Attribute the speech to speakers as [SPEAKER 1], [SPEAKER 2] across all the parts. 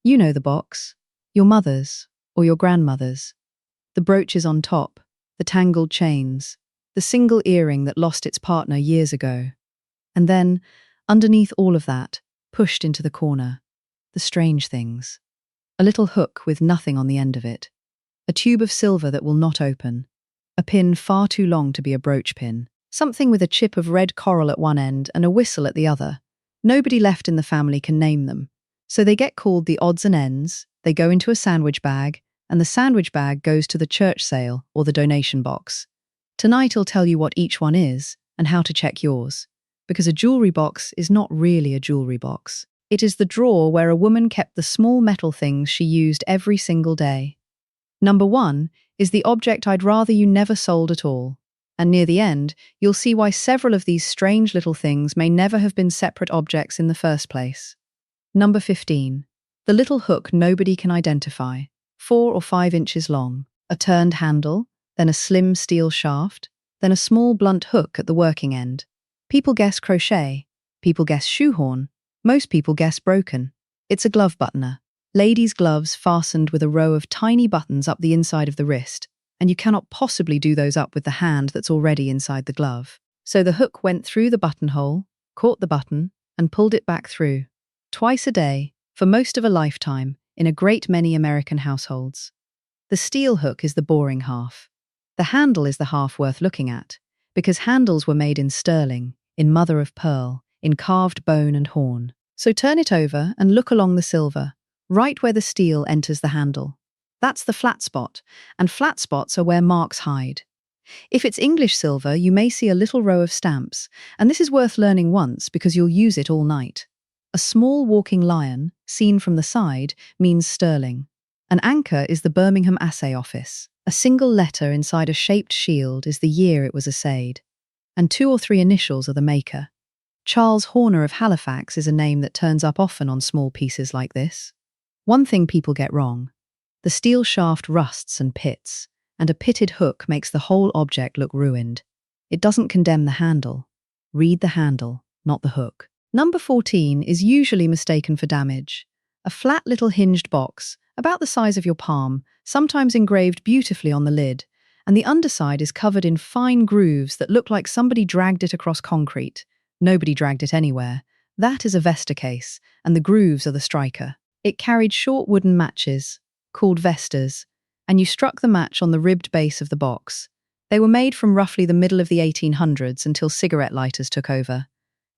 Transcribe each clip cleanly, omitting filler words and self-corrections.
[SPEAKER 1] You know the box. Your mother's, or your grandmother's. The brooches on top, the tangled chains, the single earring that lost its partner years ago. And then, underneath all of that, pushed into the corner, the strange things. A little hook with nothing on the end of it. A tube of silver that will not open. A pin far too long to be a brooch pin. Something with a chip of red coral at one end and a whistle at the other. Nobody left in the family can name them. So they get called the odds and ends, they go into a sandwich bag, and the sandwich bag goes to the church sale or the donation box. Tonight I'll tell you what each one is and how to check yours. Because a jewellery box is not really a jewellery box. It is the drawer where a woman kept the small metal things she used every single day. Number 1 is the object I'd rather you never sold at all. And near the end, you'll see why several of these strange little things may never have been separate objects in the first place. Number 15. The little hook nobody can identify, 4 or 5 inches long, a turned handle, then a slim steel shaft, then a small blunt hook at the working end. People guess crochet, people guess shoehorn, most people guess broken. It's a glove buttoner. Ladies' gloves fastened with a row of tiny buttons up the inside of the wrist, and you cannot possibly do those up with the hand that's already inside the glove. So the hook went through the buttonhole, caught the button, and pulled it back through. Twice a day, for most of a lifetime, in a great many American households. The steel hook is the boring half. The handle is the half worth looking at, because handles were made in sterling, in mother of pearl, in carved bone and horn. So turn it over and look along the silver, right where the steel enters the handle. That's the flat spot, and flat spots are where marks hide. If it's English silver, you may see a little row of stamps, and this is worth learning once because you'll use it all night. A small walking lion, seen from the side, means sterling. An anchor is the Birmingham Assay Office. A single letter inside a shaped shield is the year it was assayed. And 2 or 3 initials are the maker. Charles Horner of Halifax is a name that turns up often on small pieces like this. One thing people get wrong. The steel shaft rusts and pits, and a pitted hook makes the whole object look ruined. It doesn't condemn the handle. Read the handle, not the hook. Number 14 is usually mistaken for damage. A flat little hinged box, about the size of your palm, sometimes engraved beautifully on the lid, and the underside is covered in fine grooves that look like somebody dragged it across concrete. Nobody dragged it anywhere. That is a Vesta case, and the grooves are the striker. It carried short wooden matches, called Vestas, and you struck the match on the ribbed base of the box. They were made from roughly the middle of the 1800s until cigarette lighters took over.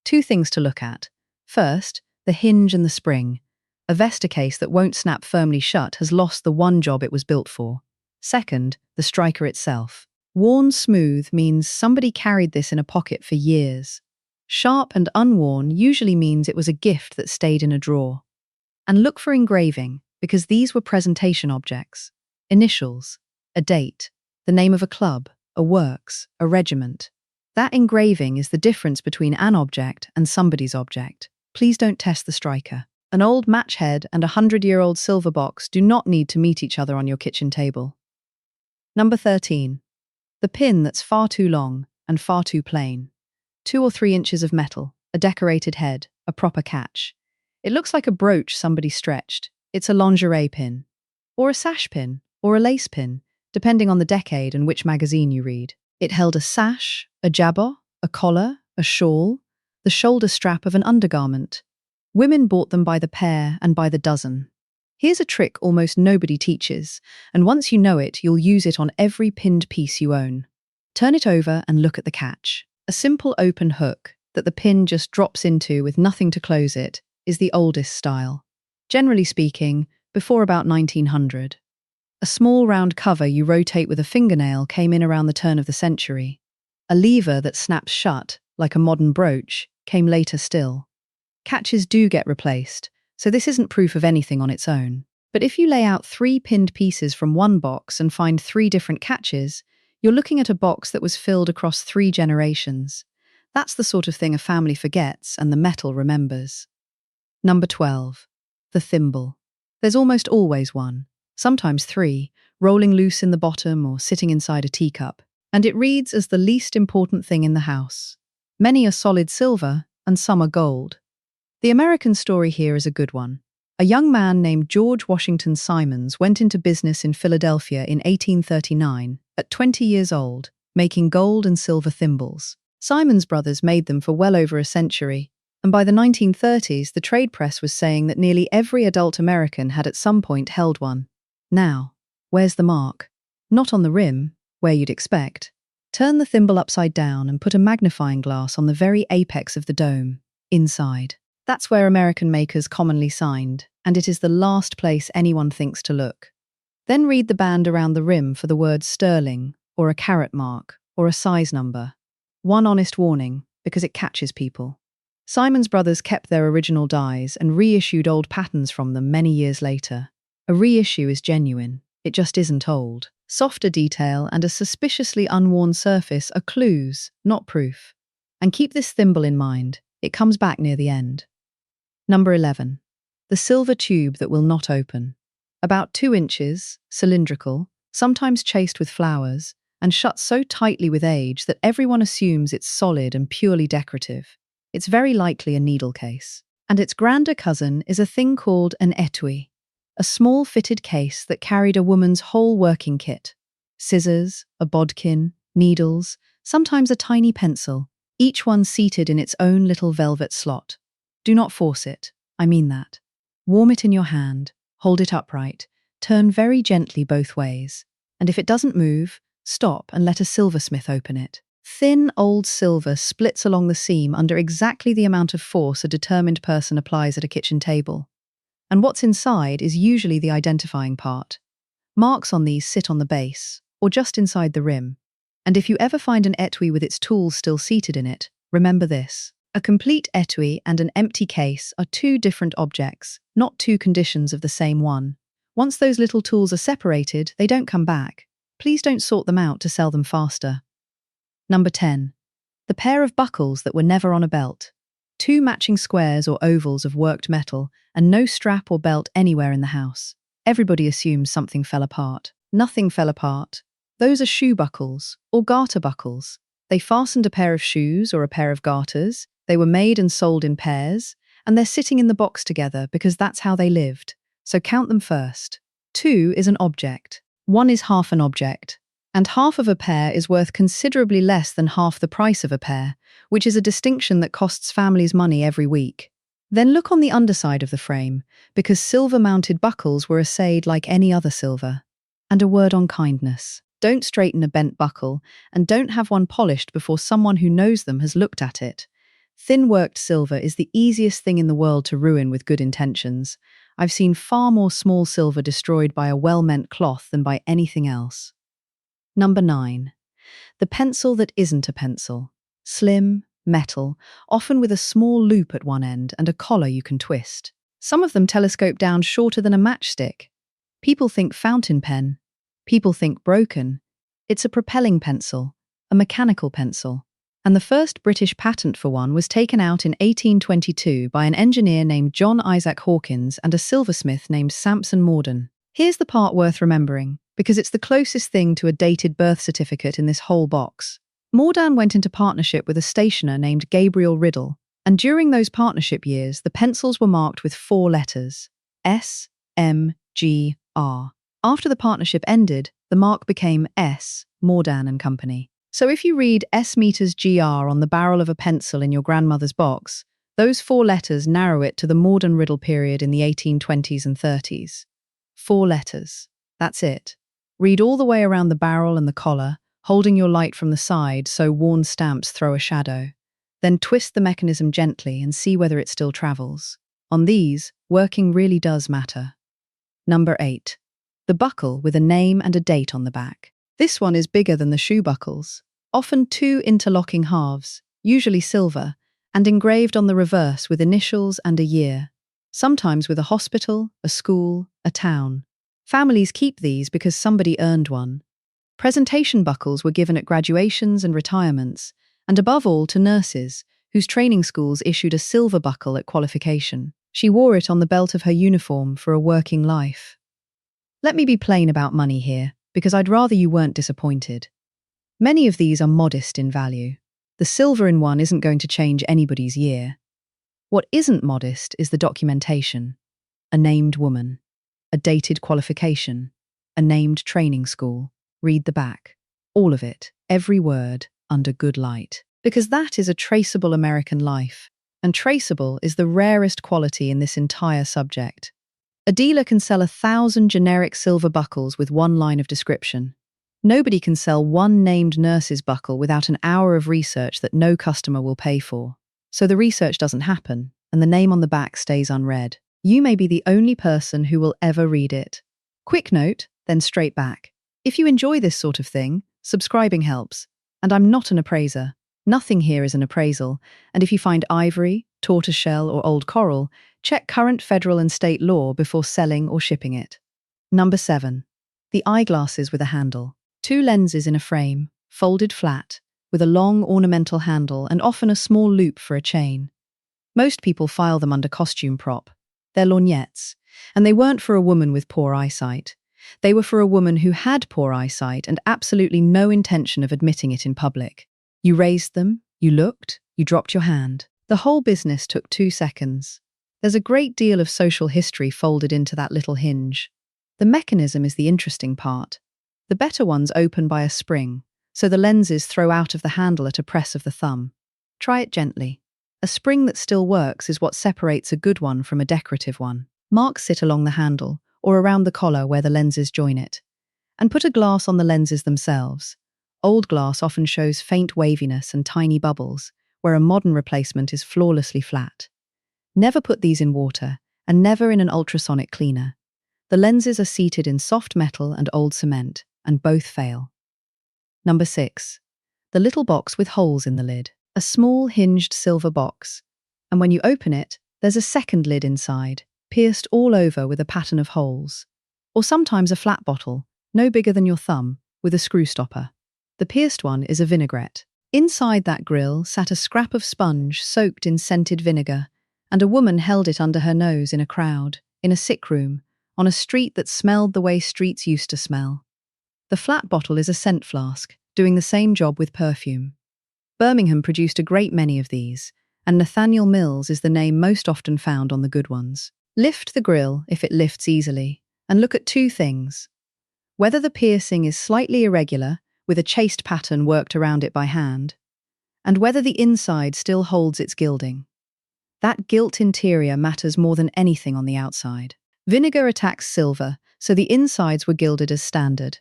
[SPEAKER 1] 2 things to look at. First, the hinge and the spring. A Vesta case that won't snap firmly shut has lost the one job it was built for. Second, the striker itself. Worn smooth means somebody carried this in a pocket for years. Sharp and unworn usually means it was a gift that stayed in a drawer. And look for engraving, because these were presentation objects. Initials, a date, the name of a club, a works, a regiment. That engraving is the difference between an object and somebody's object. Please don't test the striker. An old match head and a 100-year-old silver box do not need to meet each other on your kitchen table. Number 13. The pin that's far too long and far too plain. 2 or 3 inches of metal, a decorated head, a proper catch. It looks like a brooch somebody stretched. It's a lingerie pin. Or a sash pin, or a lace pin, depending on the decade and which magazine you read. It held a sash, a jabot, a collar, a shawl, the shoulder strap of an undergarment. Women bought them by the pair and by the dozen. Here's a trick almost nobody teaches, and once you know it, you'll use it on every pinned piece you own. Turn it over and look at the catch. A simple open hook that the pin just drops into with nothing to close it is the oldest style. Generally speaking, before about 1900. A small round cover you rotate with a fingernail came in around the turn of the century. A lever that snaps shut, like a modern brooch, came later still. Catches do get replaced, so this isn't proof of anything on its own. But if you lay out 3 pinned pieces from one box and find 3 different catches, you're looking at a box that was filled across 3 generations. That's the sort of thing a family forgets and the metal remembers. Number 12. The thimble. There's almost always one, sometimes 3, rolling loose in the bottom or sitting inside a teacup, and it reads as the least important thing in the house. Many are solid silver and some are gold. The American story here is a good one. A young man named George Washington Simons went into business in Philadelphia in 1839, at 20 years old, making gold and silver thimbles. Simons brothers made them for well over a century, and by the 1930s the trade press was saying that nearly every adult American had at some point held one. Now, where's the mark? Not on the rim, where you'd expect. Turn the thimble upside down and put a magnifying glass on the very apex of the dome, inside. That's where American makers commonly signed, and it is the last place anyone thinks to look. Then read the band around the rim for the word sterling, or a carat mark, or a size number. One honest warning, because it catches people. Simons brothers kept their original dies and reissued old patterns from them many years later. A reissue is genuine, it just isn't old. Softer detail and a suspiciously unworn surface are clues, not proof. And keep this thimble in mind, it comes back near the end. Number 11. The silver tube that will not open. About 2 inches, cylindrical, sometimes chased with flowers, and shut so tightly with age that everyone assumes it's solid and purely decorative. It's very likely a needle case. And its grander cousin is a thing called an etuis, a small fitted case that carried a woman's whole working kit. Scissors, a bodkin, needles, sometimes a tiny pencil, each one seated in its own little velvet slot. Do not force it, I mean that. Warm it in your hand, hold it upright, turn very gently both ways, and if it doesn't move, stop and let a silversmith open it. Thin old silver splits along the seam under exactly the amount of force a determined person applies at a kitchen table. And what's inside is usually the identifying part. Marks on these sit on the base, or just inside the rim. And if you ever find an etui with its tools still seated in it, remember this. A complete etui and an empty case are 2 different objects, not 2 conditions of the same one. Once those little tools are separated, they don't come back. Please don't sort them out to sell them faster. Number 10. The pair of buckles that were never on a belt. 2 matching squares or ovals of worked metal, and no strap or belt anywhere in the house. Everybody assumes something fell apart. Nothing fell apart. Those are shoe buckles, or garter buckles. They fastened a pair of shoes or a pair of garters, they were made and sold in pairs, and they're sitting in the box together because that's how they lived. So count them first. 2 is an object. 1 is half an object. And half of a pair is worth considerably less than half the price of a pair, which is a distinction that costs families money every week. Then look on the underside of the frame, because silver-mounted buckles were assayed like any other silver. And a word on kindness. Don't straighten a bent buckle, and don't have one polished before someone who knows them has looked at it. Thin-worked silver is the easiest thing in the world to ruin with good intentions. I've seen far more small silver destroyed by a well-meant cloth than by anything else. Number 9. The pencil that isn't a pencil. Slim, metal, often with a small loop at one end and a collar you can twist. Some of them telescope down shorter than a matchstick. People think fountain pen. People think broken. It's a propelling pencil, a mechanical pencil. And the first British patent for one was taken out in 1822 by an engineer named John Isaac Hawkins and a silversmith named Sampson Morden. Here's the part worth remembering, because it's the closest thing to a dated birth certificate in this whole box. Morden went into partnership with a stationer named Gabriel Riddle, and during those partnership years, the pencils were marked with 4 letters, S, M, G, R. After the partnership ended, the mark became S, Morden and Company. So if you read S meters GR on the barrel of a pencil in your grandmother's box, those 4 letters narrow it to the Morden Riddle period in the 1820s and 30s. 4 letters. That's it. Read all the way around the barrel and the collar, holding your light from the side so worn stamps throw a shadow. Then twist the mechanism gently and see whether it still travels. On these, working really does matter. Number 8. The buckle with a name and a date on the back. This one is bigger than the shoe buckles, often 2 interlocking halves, usually silver, and engraved on the reverse with initials and a year, sometimes with a hospital, a school, a town. Families keep these because somebody earned one. Presentation buckles were given at graduations and retirements, and above all to nurses, whose training schools issued a silver buckle at qualification. She wore it on the belt of her uniform for a working life. Let me be plain about money here, because I'd rather you weren't disappointed. Many of these are modest in value. The silver in one isn't going to change anybody's year. What isn't modest is the documentation. a named woman, a dated qualification, a named training school. Read the back. All of it, every word, under good light. Because that is a traceable American life, and traceable is the rarest quality in this entire subject. A dealer can sell 1,000 generic silver buckles with one line of description. Nobody can sell one named nurse's buckle without an hour of research that no customer will pay for. So the research doesn't happen, and the name on the back stays unread. You may be the only person who will ever read it. Quick note, then straight back. If you enjoy this sort of thing, subscribing helps. And I'm not an appraiser. Nothing here is an appraisal, and if you find ivory, tortoiseshell, or old coral, check current federal and state law before selling or shipping it. Number 7. The eyeglasses with a handle. 2 lenses in a frame, folded flat, with a long ornamental handle and often a small loop for a chain. Most people file them under costume prop. They're lorgnettes, and they weren't for a woman with poor eyesight. They were for a woman who had poor eyesight and absolutely no intention of admitting it in public. You raised them, you looked, you dropped your hand. The whole business took 2 seconds. There's a great deal of social history folded into that little hinge. The mechanism is the interesting part. The better ones open by a spring, so the lenses throw out of the handle at a press of the thumb. Try it gently. A spring that still works is what separates a good one from a decorative one. Marks sit along the handle, or around the collar where the lenses join it. And put a glass on the lenses themselves. Old glass often shows faint waviness and tiny bubbles, where a modern replacement is flawlessly flat. Never put these in water, and never in an ultrasonic cleaner. The lenses are seated in soft metal and old cement, and both fail. Number 6. The little box with holes in the lid. A small hinged silver box. And when you open it, there's a second lid inside, pierced all over with a pattern of holes. Or sometimes a flat bottle, no bigger than your thumb, with a screw stopper. The pierced one is a vinaigrette. Inside that grill sat a scrap of sponge soaked in scented vinegar, and a woman held it under her nose in a crowd, in a sick room, on a street that smelled the way streets used to smell. The flat bottle is a scent flask, doing the same job with perfume. Birmingham produced a great many of these, and Nathaniel Mills is the name most often found on the good ones. Lift the grill, if it lifts easily, and look at 2 things. Whether the piercing is slightly irregular, with a chased pattern worked around it by hand, and whether the inside still holds its gilding. That gilt interior matters more than anything on the outside. Vinegar attacks silver, so the insides were gilded as standard.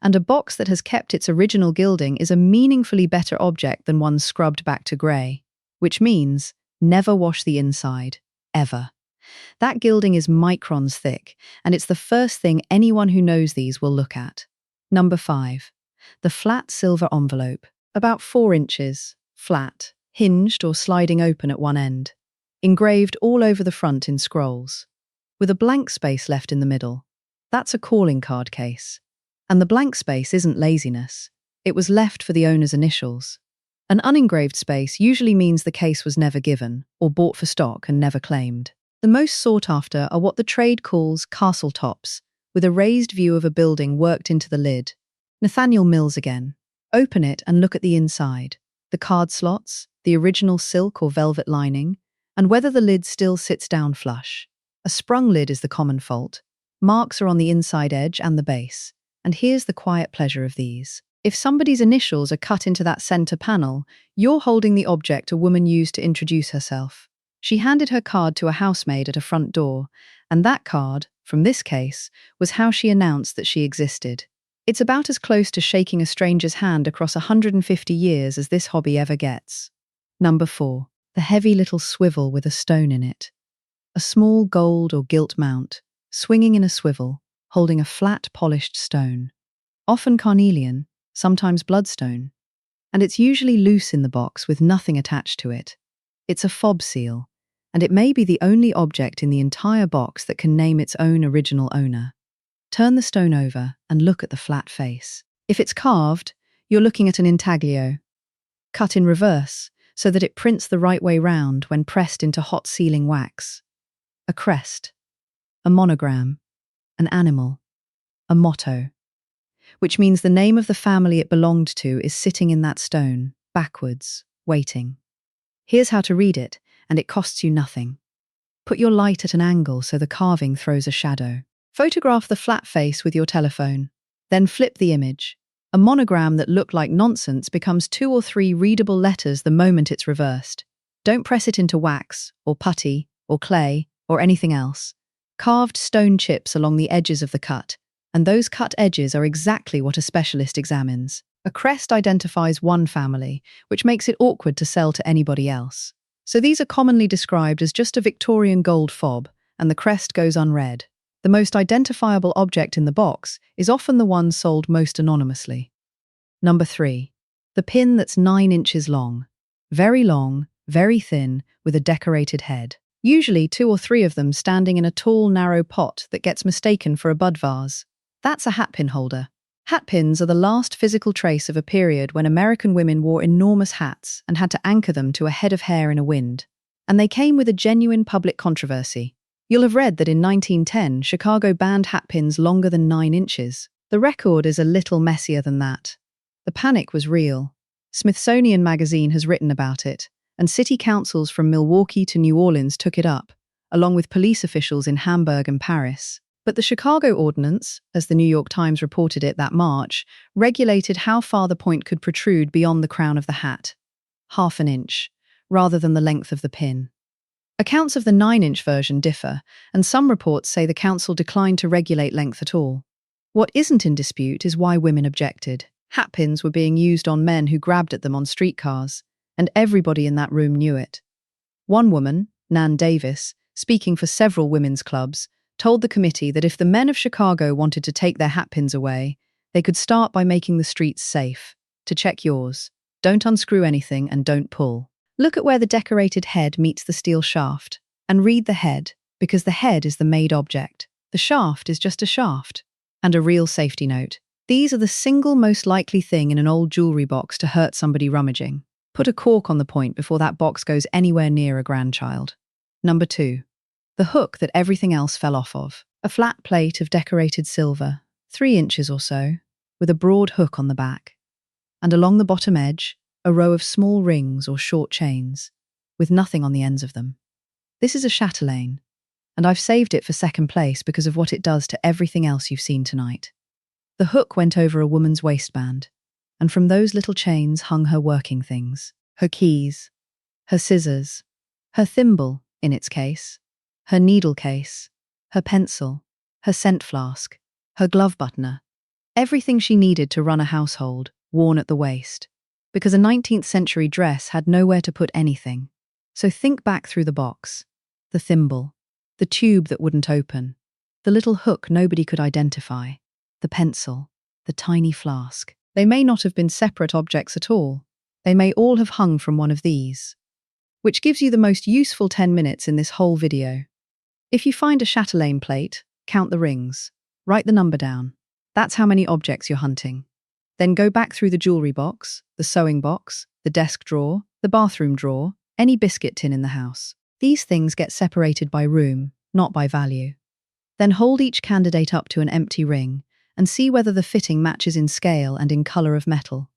[SPEAKER 1] And a box that has kept its original gilding is a meaningfully better object than one scrubbed back to grey, which means never wash the inside, ever. That gilding is microns thick, and it's the first thing anyone who knows these will look at. Number 5. The flat silver envelope, about 4 inches, flat, hinged or sliding open at one end, engraved all over the front in scrolls, with a blank space left in the middle. That's a calling card case. And the blank space isn't laziness. It was left for the owner's initials. An unengraved space usually means the case was never given, or bought for stock and never claimed. The most sought after are what the trade calls castle tops, with a raised view of a building worked into the lid. Nathaniel Mills again. Open it and look at the inside. The card slots, the original silk or velvet lining, and whether the lid still sits down flush. A sprung lid is the common fault. Marks are on the inside edge and the base. And here's the quiet pleasure of these. If somebody's initials are cut into that center panel, you're holding the object a woman used to introduce herself. She handed her card to a housemaid at a front door, and that card, from this case, was how she announced that she existed. It's about as close to shaking a stranger's hand across 150 years as this hobby ever gets. Number 4. The heavy little swivel with a stone in it. A small gold or gilt mount, swinging in a swivel, holding a flat, polished stone, often carnelian, sometimes bloodstone, and it's usually loose in the box with nothing attached to it. It's a fob seal, and it may be the only object in the entire box that can name its own original owner. Turn the stone over and look at the flat face. If it's carved, you're looking at an intaglio, cut in reverse so that it prints the right way round when pressed into hot sealing wax. A crest, a monogram, an animal, a motto, which means the name of the family it belonged to is sitting in that stone, backwards, waiting. Here's how to read it, and it costs you nothing. Put your light at an angle so the carving throws a shadow. Photograph the flat face with your telephone. Then flip the image. A monogram that looked like nonsense becomes 2 or 3 readable letters the moment it's reversed. Don't press it into wax, or putty, or clay, or anything else. Carved stone chips along the edges of the cut, and those cut edges are exactly what a specialist examines. A crest identifies one family, which makes it awkward to sell to anybody else. So these are commonly described as just a Victorian gold fob, and the crest goes unread. The most identifiable object in the box is often the one sold most anonymously. Number 3. The pin that's 9 inches long. Very long, very thin, with a decorated head. Usually 2 or 3 of them standing in a tall, narrow pot that gets mistaken for a bud vase. That's a hatpin holder. Hatpins are the last physical trace of a period when American women wore enormous hats and had to anchor them to a head of hair in a wind. And they came with a genuine public controversy. You'll have read that in 1910, Chicago banned hatpins longer than 9 inches. The record is a little messier than that. The panic was real. Smithsonian Magazine has written about it, and city councils from Milwaukee to New Orleans took it up, along with police officials in Hamburg and Paris. But the Chicago Ordinance, as the New York Times reported it that March, regulated how far the point could protrude beyond the crown of the hat, 1/2 inch, rather than the length of the pin. Accounts of the 9-inch version differ, and some reports say the council declined to regulate length at all. What isn't in dispute is why women objected. Hatpins were being used on men who grabbed at them on streetcars, and everybody in that room knew it. One woman, Nan Davis, speaking for several women's clubs, told the committee that if the men of Chicago wanted to take their hatpins away, they could start by making the streets safe. To check yours, don't unscrew anything and don't pull. Look at where the decorated head meets the steel shaft, and read the head, because the head is the made object. The shaft is just a shaft. And a real safety note. These are the single most likely thing in an old jewellery box to hurt somebody rummaging. Put a cork on the point before that box goes anywhere near a grandchild. Number 2. The hook that everything else fell off of. A flat plate of decorated silver, 3 inches or so, with a broad hook on the back. And along the bottom edge, a row of small rings or short chains, with nothing on the ends of them. This is a Chatelaine, and I've saved it for second place because of what it does to everything else you've seen tonight. The hook went over a woman's waistband, and from those little chains hung her working things, her keys, her scissors, her thimble, in its case, her needle case, her pencil, her scent flask, her glove buttoner, everything she needed to run a household, worn at the waist, because a 19th century dress had nowhere to put anything. So think back through the box, the thimble, the tube that wouldn't open, the little hook nobody could identify, the pencil, the tiny flask. They may not have been separate objects at all. They may all have hung from one of these, which gives you the most useful 10 minutes in this whole video. If you find a Chatelaine plate, count the rings, write the number down. That's how many objects you're hunting. Then go back through the jewellery box, the sewing box, the desk drawer, the bathroom drawer, any biscuit tin in the house. These things get separated by room, not by value. Then hold each candidate up to an empty ring and see whether the fitting matches in scale and in colour of metal.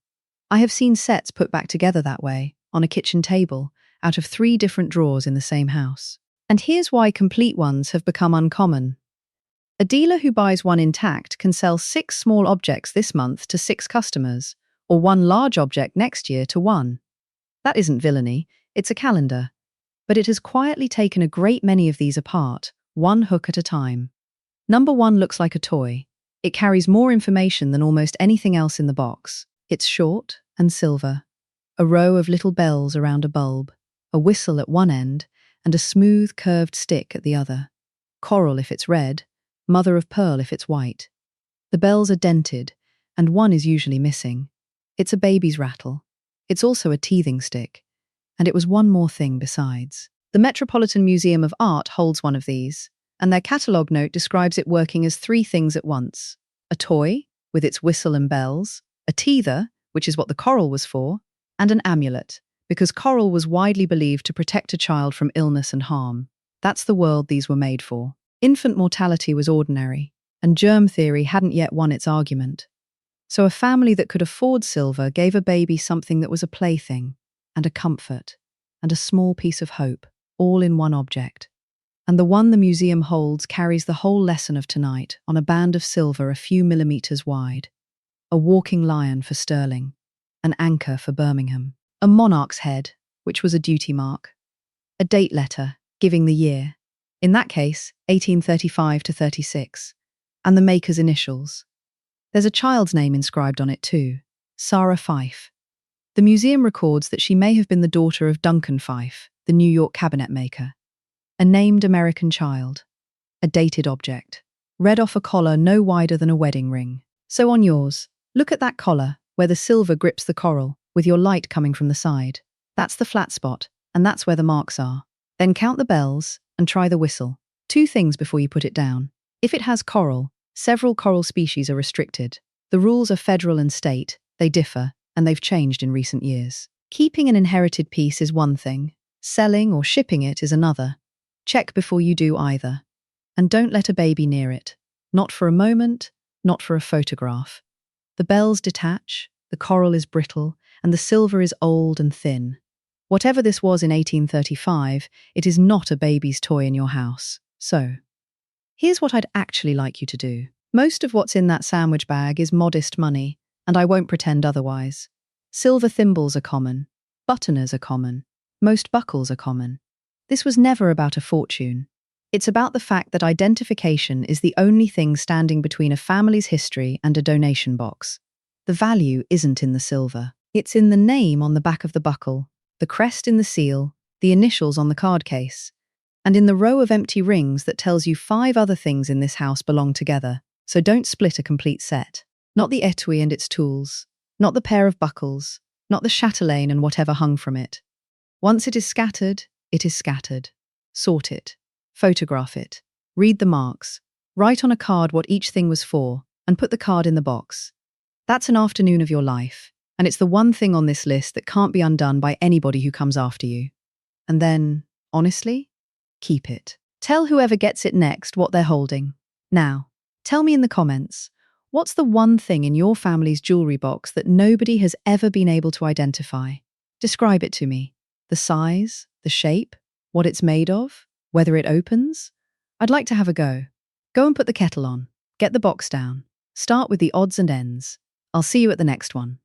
[SPEAKER 1] I have seen sets put back together that way, on a kitchen table, out of 3 different drawers in the same house. And here's why complete ones have become uncommon. A dealer who buys one intact can sell 6 small objects this month to 6 customers, or 1 large object next year to 1. That isn't villainy, it's a calendar. But it has quietly taken a great many of these apart, 1 hook at a time. Number 1 looks like a toy. It carries more information than almost anything else in the box. It's short and silver. A row of little bells around a bulb, a whistle at one end, and a smooth, curved stick at the other. Coral if it's red, mother of pearl if it's white. The bells are dented, and one is usually missing. It's a baby's rattle. It's also a teething stick. And it was one more thing besides. The Metropolitan Museum of Art holds one of these, and their catalogue note describes it working as 3 things at once. A toy, with its whistle and bells, a teether, which is what the coral was for, and an amulet, because coral was widely believed to protect a child from illness and harm. That's the world these were made for. Infant mortality was ordinary, and germ theory hadn't yet won its argument. So a family that could afford silver gave a baby something that was a plaything, and a comfort, and a small piece of hope, all in one object. And the one the museum holds carries the whole lesson of tonight on a band of silver a few millimeters wide. A walking lion for Stirling, an anchor for Birmingham, a monarch's head, which was a duty mark, a date letter giving the year, in that case 1835 to 36, and the maker's initials. There's a child's name inscribed on it too, Sarah Fife. The museum records that she may have been the daughter of Duncan Fife, the New York cabinet maker. A named American child. A dated object. Read off a collar no wider than a wedding ring. So on yours, look at that collar, where the silver grips the coral, with your light coming from the side. That's the flat spot, and that's where the marks are. Then count the bells, and try the whistle. 2 things before you put it down. If it has coral, several coral species are restricted. The rules are federal and state, they differ, and they've changed in recent years. Keeping an inherited piece is one thing, selling or shipping it is another. Check before you do either. And don't let a baby near it. Not for a moment, not for a photograph. The bells detach, the coral is brittle, and the silver is old and thin. Whatever this was in 1835, it is not a baby's toy in your house. So, here's what I'd actually like you to do. Most of what's in that sandwich bag is modest money, and I won't pretend otherwise. Silver thimbles are common. Buttoners are common. Most buckles are common. This was never about a fortune. It's about the fact that identification is the only thing standing between a family's history and a donation box. The value isn't in the silver. It's in the name on the back of the buckle, the crest in the seal, the initials on the card case, and in the row of empty rings that tells you 5 other things in this house belong together, so don't split a complete set. Not the etui and its tools, not the pair of buckles, not the chatelaine and whatever hung from it. Once it is scattered, it is scattered. Sort it. Photograph it. Read the marks. Write on a card what each thing was for, and put the card in the box. That's an afternoon of your life, and it's the one thing on this list that can't be undone by anybody who comes after you. And then, honestly, keep it. Tell whoever gets it next what they're holding. Now, tell me in the comments, what's the one thing in your family's jewelry box that nobody has ever been able to identify? Describe it to me. The size, the shape, what it's made of, whether it opens. I'd like to have a go. Go and put the kettle on. Get the box down. Start with the odds and ends. I'll see you at the next one.